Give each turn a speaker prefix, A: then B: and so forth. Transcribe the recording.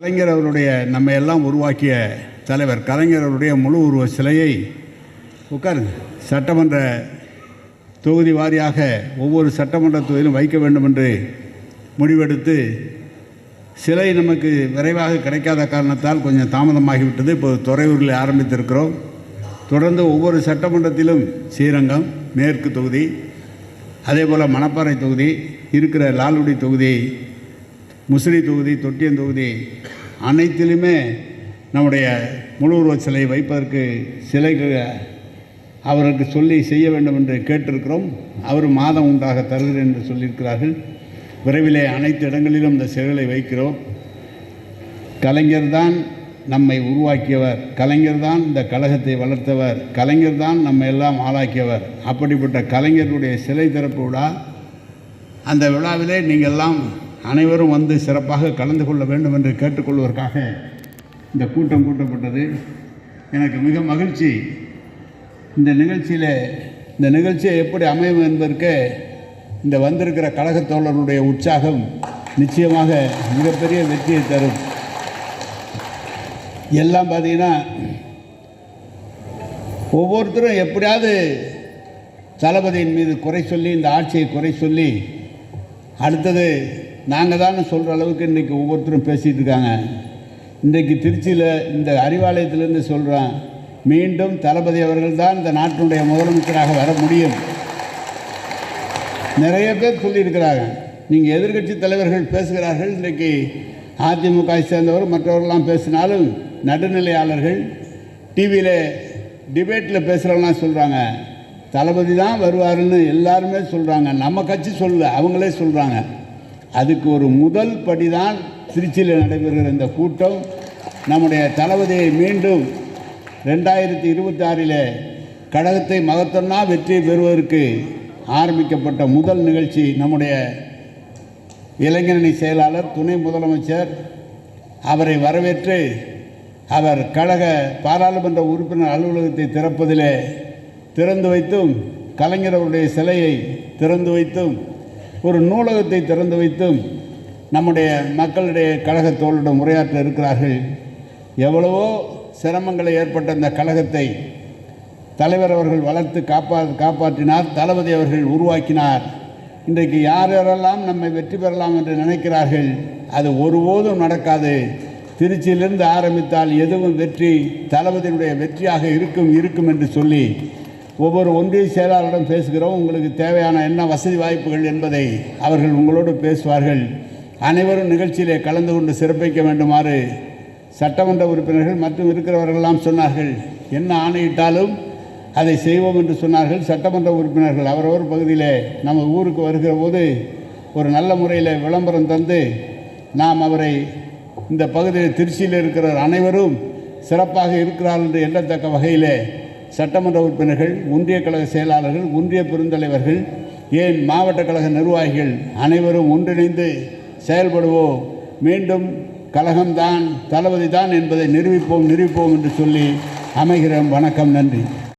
A: கலைஞர் அவருடைய நம்ம எல்லாம் உருவாக்கிய தலைவர் கலைஞர் அவருடைய முழு உருவ சிலையை சட்டமன்ற தொகுதி வாரியாக ஒவ்வொரு சட்டமன்ற தொகுதியிலும் வைக்க வேண்டும் என்று முடிவெடுத்து சிலை நமக்கு விரைவாக கிடைக்காத காரணத்தால் கொஞ்சம் தாமதமாகிவிட்டது. இப்போது துறையூரில் ஆரம்பித்திருக்கிறோம். தொடர்ந்து ஒவ்வொரு சட்டமன்றத்திலும் ஸ்ரீரங்கம் மேற்கு தொகுதி, அதே போல் மணப்பாறை தொகுதி, இருக்கிற லால்குடி தொகுதி, முசிறி தொகுதி, தொட்டியம் தொகுதி அனைத்திலுமே நம்முடைய முழு உருவ சிலை வைப்பதற்கு சிலைக்கு அவருக்கு சொல்லி செய்ய வேண்டும் என்று கேட்டிருக்கிறோம். அவர் மாதம் உண்டாக தருகிறேன் என்று சொல்லியிருக்கிறார்கள். விரைவிலே அனைத்து இடங்களிலும் இந்த சிலைகளை வைக்கிறோம். கலைஞர் தான் நம்மை உருவாக்கியவர், கலைஞர் தான் இந்த கழகத்தை வளர்த்தவர், கலைஞர் தான் நம்ம எல்லாம் ஆளாக்கியவர். அப்படிப்பட்ட கலைஞருடைய சிலை திறப்பு விழா, அந்த விழாவிலே நீங்கள் எல்லாம் அனைவரும் வந்து சிறப்பாக கலந்து கொள்ள வேண்டும் என்று கேட்டுக்கொள்வதற்காக இந்த கூட்டம் கூட்டப்பட்டது. எனக்கு மிக மகிழ்ச்சி. இந்த நிகழ்ச்சியை எப்படி அமையும் என்பதற்கு இந்த வந்திருக்கிற கழகத் தோழர்களுடைய உற்சாகம் நிச்சயமாக மிகப்பெரிய வெற்றியை தரும். எல்லாம் பார்த்தீங்கன்னா ஒவ்வொருத்தரும் எப்படியாவது தளபதியின் மீது குறை சொல்லி, இந்த ஆட்சியை குறை சொல்லி, அடுத்தது நாங்கள் தான் சொல்கிற அளவுக்கு இன்றைக்கி ஒவ்வொருத்தரும் பேசிகிட்டு இருக்காங்க. இன்றைக்கு திருச்சியில் இந்த அறிவாலயத்திலேருந்து சொல்கிறேன், மீண்டும் தளபதி அவர்கள் தான் இந்த நாட்டினுடைய முதலமைச்சராக வர முடியும். நிறைய பேர் சொல்லியிருக்கிறாங்க. நீங்கள் எதிர்க்கட்சி தலைவர்கள் பேசுகிறார்கள். இன்றைக்கு அதிமுக சேர்ந்தவர் மற்றவர்கள்லாம் பேசினாலும் நடுநிலையாளர்கள் டிவியில் டிபேட்டில் பேசுகிறவங்களாம் சொல்கிறாங்க, தளபதி தான் வருவாருன்னு எல்லாருமே சொல்கிறாங்க. நம்ம கட்சி சொல்லல, அவங்களே சொல்கிறாங்க. அதுக்கு ஒரு முதல் படி தான் திருச்சியில் நடைபெறுகிற இந்த கூட்டம். நம்முடைய தளபதியை மீண்டும் 2026 கழகத்தை மகத்தொன்னா வெற்றி பெறுவதற்கு ஆரம்பிக்கப்பட்ட முதல் நிகழ்ச்சி. நம்முடைய இளைஞரணி செயலாளர், துணை முதலமைச்சர் அவரை வரவேற்று அவர் கழக பாராளுமன்ற உறுப்பினர் அலுவலகத்தை திறந்து வைத்தும், கலைஞர் அவருடைய சிலையை திறந்து வைத்தும், ஒரு நூலகத்தை திறந்து வைத்தும் நம்முடைய மக்களுடைய கழகத்தோழிடம் உரையாற்ற இருக்கிறார்கள். எவ்வளவோ சிரமங்களை ஏற்பட்ட இந்த கழகத்தை தலைவர் அவர்கள் வளர்த்து காப்பாற்றினார். தளபதி அவர்கள் உருவாக்கினார். இன்றைக்கு யாரெல்லாம் நம்மை வெற்றி பெறலாம் என்று நினைக்கிறார்கள், அது ஒருபோதும் நடக்காது. திருச்சியிலிருந்து ஆரம்பித்தால் எதுவும் வெற்றி தளபதியினுடைய வெற்றியாக இருக்கும் என்று சொல்லி ஒவ்வொரு ஒன்றிய செயலாளரிடம் பேசுகிறோம். உங்களுக்கு தேவையான என்ன வசதி வாய்ப்புகள் என்பதை அவர்கள் உங்களோடு பேசுவார்கள். அனைவரும் நிகழ்ச்சியிலே கலந்து கொண்டு சிறப்பிக்க வேண்டுமாறு சட்டமன்ற உறுப்பினர்கள் மற்றும் இருக்கிறவர்களெல்லாம் சொன்னார்கள். என்ன ஆணையிட்டாலும் அதை செய்வோம் என்று சொன்னார்கள். சட்டமன்ற உறுப்பினர்கள் அவரவர் பகுதியிலே நம்ம ஊருக்கு வருகிற போது ஒரு நல்ல முறையில் விளம்பரம் தந்து நாம் அவரை இந்த பகுதியில் திருச்சியில் இருக்கிற அனைவரும் சிறப்பாக இருக்கிறார்கள் என்று எண்ணத்தக்க வகையிலே சட்டமன்ற உறுப்பினர்கள், ஒன்றிய கழக செயலாளர்கள், ஒன்றிய பெருந்தலைவர்கள், ஏன் மாவட்ட கழக நிர்வாகிகள் அனைவரும் ஒன்றிணைந்து செயல்படுவோம். மீண்டும் கழகம்தான் தளபதி தான் என்பதை நிரூபிப்போம் என்று சொல்லி அமைகிறோம். வணக்கம், நன்றி.